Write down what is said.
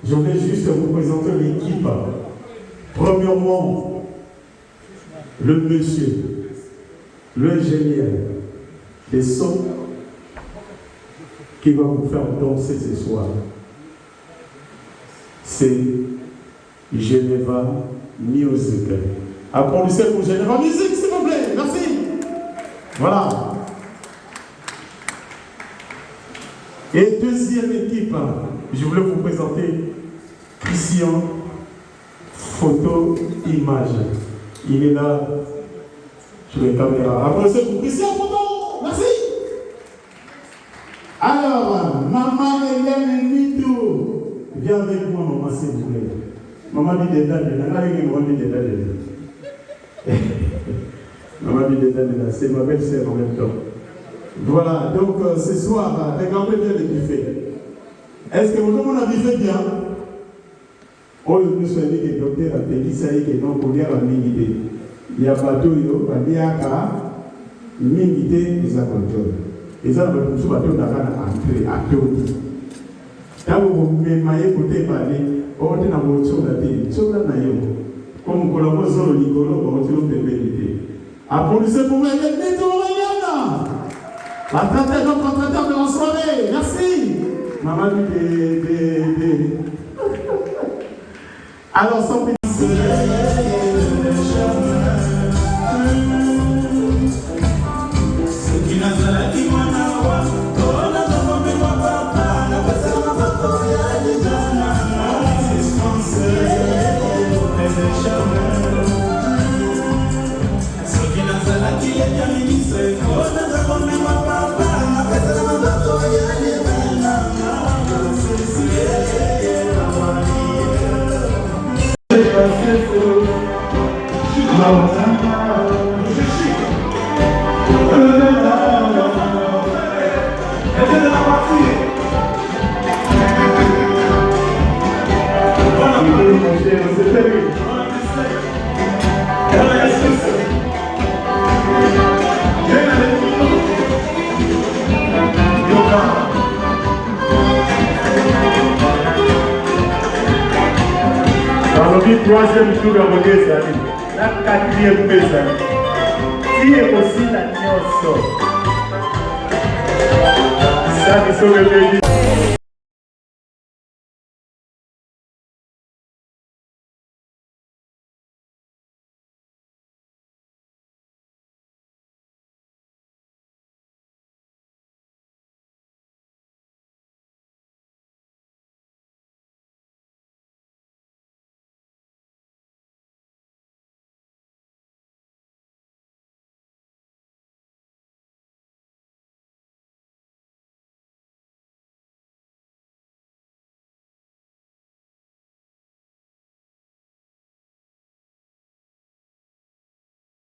Je voulais juste vous présenter l'équipe. Premièrement, le monsieur, l'ingénieur des sons qui va vous faire danser ce soir. C'est Geneva Music. Applaudissez pour Geneva Music, s'il vous plaît. Merci. Voilà. Et deuxième équipe, je voulais vous présenter Christian, photo, image. Il est là sur les caméras. Applaudissez pour Christian, photo. Merci. Alors, maman Hélène Mitou, viens avec moi, maman, s'il vous plaît. Maman dit des dates, maman dit des dates. Maman dit des dates, c'est ma belle-sœur en même temps. Voilà, donc ce soir, regardez bien le buffet. Est-ce que vous avez un buffet bien? Oh, nous sommes dit que le docteur a dit ça y est, que non, pour dire la minité. Il y a pas tout, il y a qu'à minité, ils ont contrôle. Ils ont le plus bateau d'argent à entrer, à tout. Quand vous m'avez écouté parler, on est dans votre chose à dire, chose à dire. Comme vous collaborez sur le Nicolo, on va dire de vérité. Applaudissez pour moi, les métaux, la traiteur, notre traiteur de la soirée, merci. Maman dit alors, sans plus. Troisième tour de la quatrième pesa. Qui est aussi la nyoso. Ça, c'est le